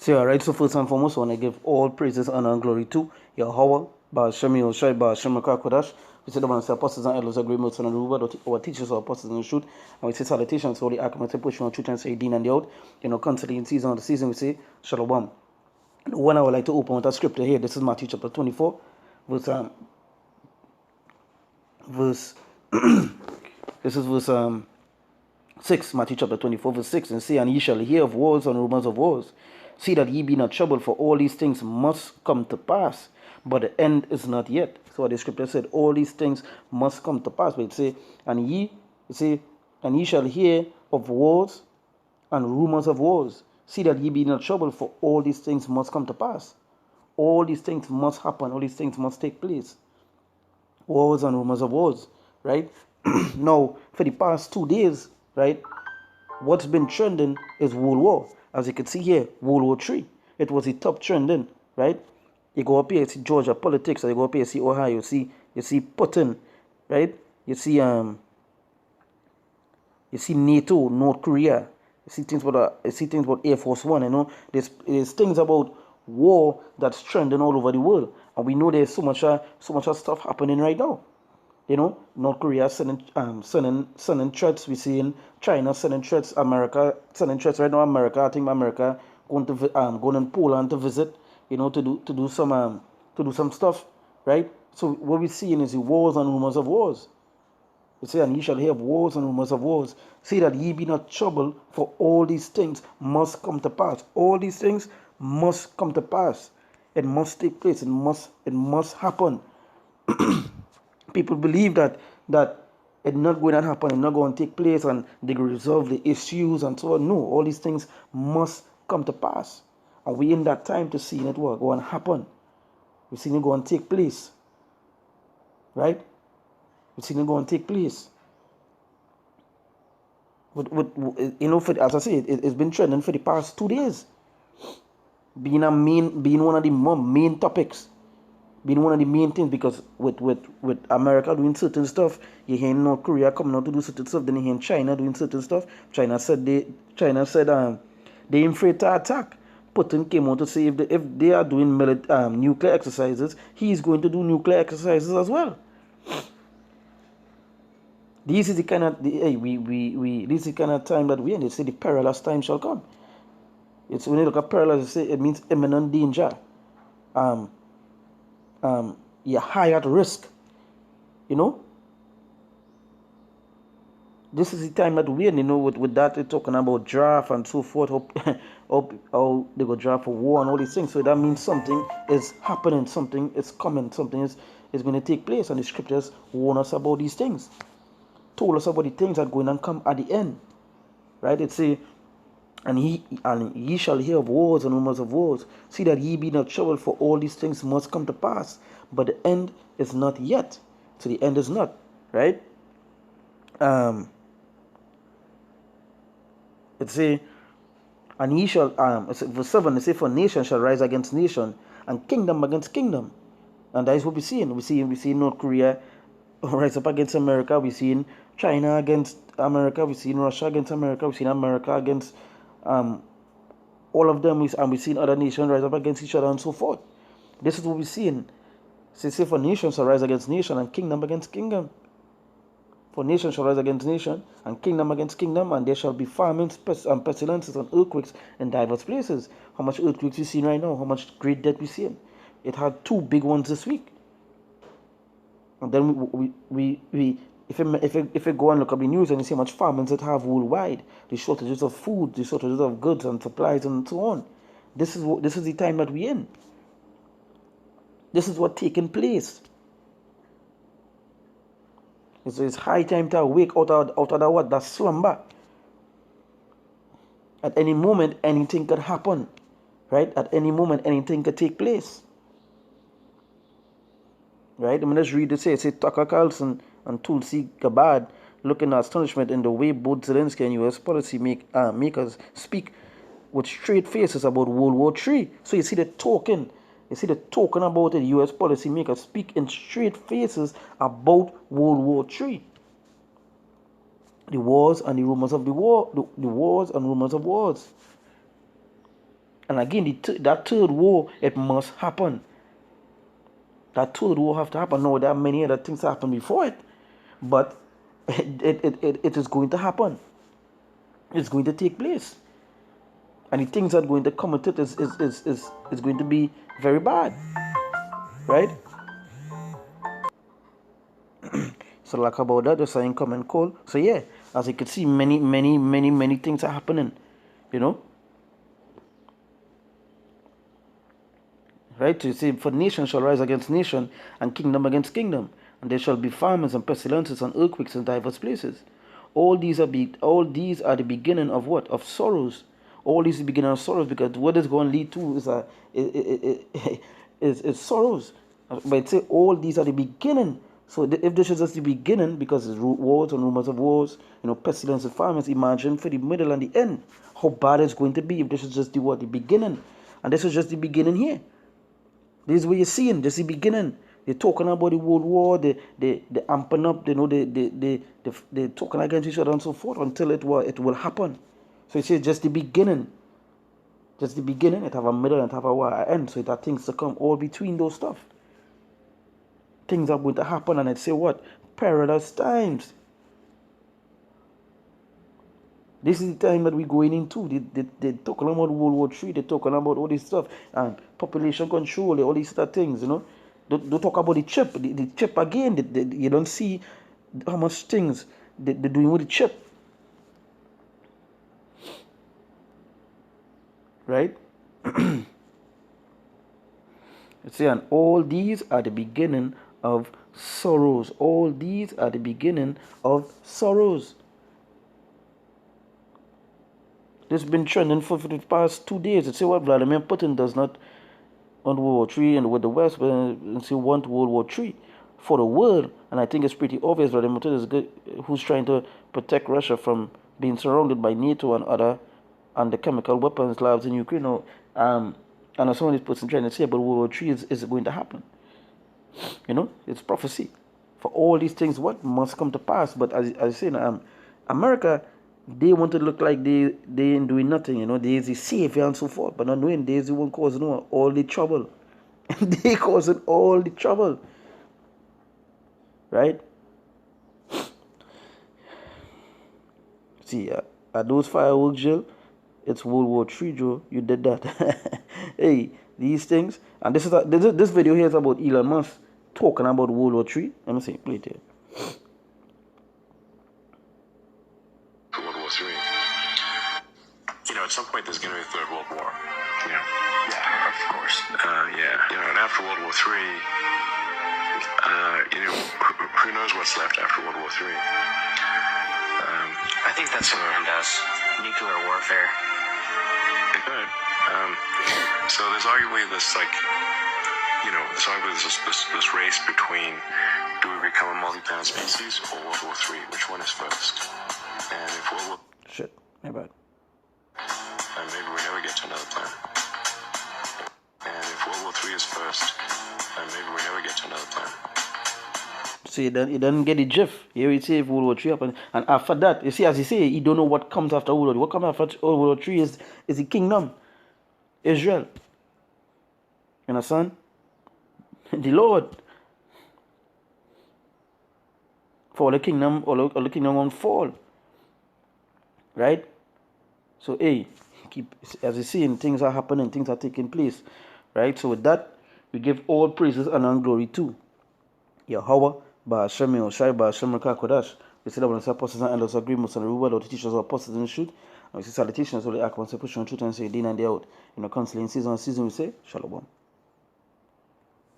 So, alright, so first and foremost, I want to give all praises, honor, and glory to Yahweh, Ba'ashemi Yoshai, Ba'ashemi Kodash. We say the man, apostles and elders, agree with and Ruba, our teachers, our apostles in the truth. And we say salutations to all the acclimated pushing on truth and say, Dean and the out. Constantly in season of the season, we say, Shalom. The one I would like to open with a scripture here. This is Matthew chapter 24, verse this is verse 6, Matthew chapter 24, verse 6, and say, and ye shall hear of wars and rumors of wars. See that ye be not troubled, for all these things must come to pass, but the end is not yet. So what the scripture said, all these things must come to pass. But it say, and ye shall hear of wars and rumors of wars. See that ye be not troubled, for all these things must come to pass. All these things must happen, all these things must take place. Wars and rumors of wars, right? Now, for the past 2 days, right, what's been trending is World War. As you can see here, World War III. It was the top trending, right? You go up here, you see Georgia politics, or you go up here, you see Ohio, you see Putin, right? You see NATO, North Korea. You see things about Air Force One. There's things about war that's trending all over the world, and we know there's so much stuff happening right now. North Korea sending threats. We seeing China sending threats. America sending threats right now. I think America going in Poland to visit. To do some stuff, right? So what we're seeing is the wars and rumors of wars. It says, and ye shall hear of wars and rumors of wars. See that ye be not troubled, for all these things must come to pass. All these things must come to pass. It must take place. It must happen. People believe that it's not going to happen, it's not going to take place, and they will resolve the issues and so on. No, all these things must come to pass. And we in that time to see it go and happen. We see it go and take place. Right? We see it go and take place. As I say, it's been trending for the past 2 days. Being one of the main topics. Being one of the main things, because with America doing certain stuff, you hear North Korea coming out to do certain stuff, then you hear China doing certain stuff. China said they afraid to attack. Putin came out to say if they are doing nuclear exercises, he's going to do nuclear exercises as well. This is the kind of this is the kind of time that we're in. They say the perilous time shall come. It's when you look at perilous, it means imminent danger. You're high at risk. This is the time that we're in, with that they're talking about draft and so forth, how they go draft for war and all these things. So that means something is happening, something is coming, something is going to take place, and the scriptures warn us about these things, told us about the things that are going to come at the end, right? It say, and ye shall hear of wars and rumors of wars. See that ye be not troubled, for all these things must come to pass, but the end is not yet. So the end is not, right? It say, and ye shall verse 7, it say, for nation shall rise against nation, and kingdom against kingdom. And that is what we're seeing. We see North Korea rise up against America. We're seeing China against America. We're seeing Russia against America. We're seeing America against all of them. And we're seeing other nations rise up against each other and so forth. This is what we're seeing. Say, for nation shall rise against nation, and kingdom against kingdom. For nation shall rise against nation, and kingdom against kingdom, and there shall be famines, and pestilences, and earthquakes in diverse places. How much earthquakes we seeing right now? How much great death we seeing? It had 2 big ones this week. And then if we go and look up the news and you see how much famines it have worldwide, the shortages of food, the shortages of goods and supplies and so on. This is the time that we're in. This is what's taking place. It's high time to awake out of that slumber. At any moment, anything could happen, right? At any moment, anything could take place, right? Let's read it. It says Tucker Carlson and Tulsi Gabbard looking at astonishment in the way both Zelensky and U.S. policy makers speak with straight faces about World War III. So you see the talking. You see the talking about it. U.S. policymakers speak in straight faces about World War III. The wars and the rumors of the war. The wars and rumors of wars. And again, that third war, it must happen. That third war have to happen. No, there are many other things that happen before it, but it is going to happen. It's going to take place. And the things that are going to come with it is going to be very bad. Right? So like about that, just saying come and call. So yeah, as you can see, many things are happening. You know? Right? So you see, for nation shall rise against nation, and kingdom against kingdom, and there shall be famines and pestilences and earthquakes in diverse places. All these are the beginning of what? Of sorrows. All these are the beginning of sorrows, because what it's going to lead to is sorrows. But it say all these are the beginning. So if this is just the beginning, because it's wars and rumors of wars, pestilence and famines, imagine for the middle and the end how bad it's going to be if this is just the beginning. And this is just the beginning here. This is what you're seeing. This is the beginning. They're talking about the World War. They amping up. They're talking against each other and so forth until it will happen. So it's just the beginning. Just the beginning. It have a middle and it have a end. So it have things to come all between those stuff. Things are going to happen, and it say what? Perilous times. This is the time that we're going into. They're talking about World War III. They're talking about all this stuff and population control, all these other things. Don't talk about the chip. The chip again. You don't see how much things they're doing with the chip, right? See, and all these are the beginning of sorrows. All these are the beginning of sorrows. This has been trending for the past 2 days. It say what Vladimir Putin does not want World War III and with the West, but he want World War III for the world. And I think it's pretty obvious Vladimir Putin is good, who's trying to protect Russia from being surrounded by NATO and the chemical weapons labs in Ukraine. And as some of these person trying to say, but World War III is going to happen. It's prophecy. For all these things, what must come to pass? But as I say, America, they want to look like they ain't doing nothing, they're the savior and so forth, but not knowing they're the one causing all the trouble. They causing all the trouble, right? See, at those fireworks, Jill, it's World War III, Joe. You did that. Hey, these things, and this video here is about Elon Musk talking about World War III. Let me see, play it here. World War III. At some point there's going to be a third World War. Yeah, of course. And after World War III, who knows what's left after World War III? I think that's what it does. Nuclear warfare. It could. So there's arguably this this race between, do we become a multi-planet species or World War III? Which one is first? And if World War... Shit, my bad. And maybe we never get to another planet. And if World War III is first, and maybe we never get to another planet. See, he doesn't get the gif. Here we say if World War III happens, and after that, you see, as you say, you don't know what comes after World War III. What comes after World War III is the kingdom, Israel. You understand? The Lord. For the kingdom, all the kingdom won't fall. Right? So, hey, as you see, things are happening, things are taking place. Right? So with that, we give all praises and glory to Yahweh, Ba'ashem Yoshai, Ba'ashem Rakakodash. We say that when the apostles and elders agree, most of the reward of the teachers or apostles in the truth. And we say salutations to the Akwan, say push on truth and say day and day out. Counseling season, we say Shalom.